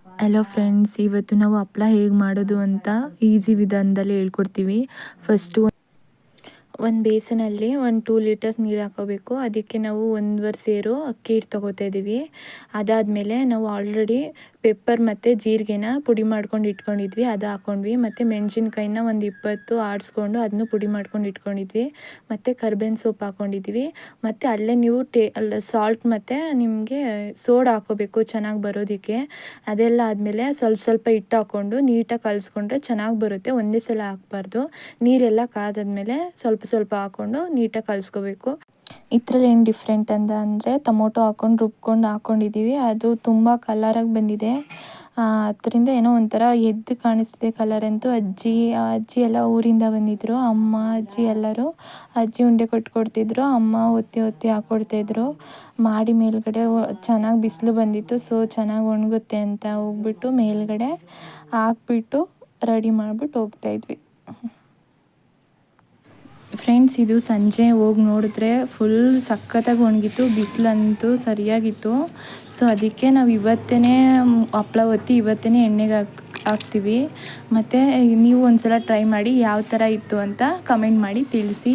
Hello friends, ಇವತ್ತು ನಾವು ಹಪ್ಪಳ ಹೇಗೆ ಮಾಡೋದು ಅಂತ ಈಸಿ ವಿಧಾನದಲ್ಲಿ ಹೇಳ್ಕೊಡ್ತೀವಿ. ಫಸ್ಟು ಒಂದು ಬೇಸನಲ್ಲಿ 2 ಲೀಟರ್ಸ್ ನೀರು ಹಾಕೋಬೇಕು. ಅದಕ್ಕೆ ನಾವು 1 ಸೇರು ಅಕ್ಕಿ ಹಿಟ್ಟು ತೊಗೋತಾ ಇದ್ದೀವಿ. ಅದಾದಮೇಲೆ ನಾವು ಆಲ್ರೆಡಿ ಪೆಪ್ಪರ್ ಮತ್ತು ಜೀರಿಗೆನ ಪುಡಿ ಮಾಡ್ಕೊಂಡು ಇಟ್ಕೊಂಡಿದ್ವಿ, ಅದು ಹಾಕ್ಕೊಂಡ್ವಿ. ಮತ್ತು ಮೆಣಸಿನ್ಕಾಯಿನ 20 ಆಡಿಸ್ಕೊಂಡು ಅದನ್ನು ಪುಡಿ ಮಾಡ್ಕೊಂಡು ಇಟ್ಕೊಂಡಿದ್ವಿ. ಮತ್ತು ಕರ್ಬೇವಿನ ಸೊಪ್ಪು ಹಾಕ್ಕೊಂಡಿದ್ವಿ. ಮತ್ತು ಅಲ್ಲೇ ನೀವು ಸಾಲ್ಟ್ ಮತ್ತು ನಿಮಗೆ ಸೋಡಾ ಹಾಕೋಬೇಕು ಚೆನ್ನಾಗಿ ಬರೋದಕ್ಕೆ. ಅದೆಲ್ಲ ಆದಮೇಲೆ ಸ್ವಲ್ಪ ಹಿಟ್ಟು ಹಾಕ್ಕೊಂಡು ನೀಟಾಗಿ ಕಲಿಸ್ಕೊಂಡ್ರೆ ಚೆನ್ನಾಗಿ ಬರುತ್ತೆ. ಒಂದೇ ಸಲ ಹಾಕ್ಬಾರ್ದು. ನೀರೆಲ್ಲ ಕಾದಾದ್ಮೇಲೆ ಸ್ವಲ್ಪ ಹಾಕ್ಕೊಂಡು ನೀಟಾಗಿ ಕಲಿಸ್ಕೋಬೇಕು. ಇದರಲ್ಲಿ ಏನು ಡಿಫ್ರೆಂಟ್ ಅಂದರೆ ಟೊಮೊಟೊ ರುಬ್ಕೊಂಡು ಹಾಕ್ಕೊಂಡಿದ್ದೀವಿ. ಅದು ತುಂಬ ಕಲರಾಗಿ ಬಂದಿದೆ. ಅದರಿಂದ ಏನೋ ಒಂಥರ ಎದ್ದು ಕಾಣಿಸ್ತಿದೆ ಕಲರ್ ಅಂತೂ. ಅಜ್ಜಿ ಎಲ್ಲ ಊರಿಂದ ಬಂದಿದ್ದರು. ಅಮ್ಮ ಅಜ್ಜಿ ಎಲ್ಲರೂ. ಅಜ್ಜಿ ಉಂಡೆ ಕೊಟ್ಕೊಡ್ತಿದ್ರು, ಅಮ್ಮ ಒತ್ತಿ ಹಾಕ್ಕೊಡ್ತಾಯಿದ್ರು. ಮಾಡಿ ಮೇಲ್ಗಡೆ ಚೆನ್ನಾಗಿ ಬಿಸಿಲು ಬಂದಿತ್ತು, ಸೊ ಚೆನ್ನಾಗಿ ಒಣಗುತ್ತೆ ಅಂತ ಹೋಗ್ಬಿಟ್ಟು ಮೇಲ್ಗಡೆ ಹಾಕ್ಬಿಟ್ಟು ರೆಡಿ ಮಾಡಿಬಿಟ್ಟು ಹೋಗ್ತಾಯಿದ್ವಿ. ಫ್ರೆಂಡ್ಸ್, ಇದು ಸಂಜೆ ಹೋಗಿ ನೋಡಿದ್ರೆ ಫುಲ್ ಸಖತ್ತಾಗಿ ಒಣಗಿತ್ತು. ಬಿಸಿಲಂತೂ ಸರಿಯಾಗಿತ್ತು. ಸೊ ಅದಕ್ಕೆ ನಾವು ಇವತ್ತೇ ಹಪ್ಪಳ ಒತ್ತಿ ಇವತ್ತೇ ಎಣ್ಣೆಗೆ ಹಾಕ್ತೀವಿ. ಮತ್ತು ನೀವು ಒಂದ್ಸಲ ಟ್ರೈ ಮಾಡಿ ಯಾವ ಥರ ಇತ್ತು ಅಂತ ಕಮೆಂಟ್ ಮಾಡಿ ತಿಳಿಸಿ.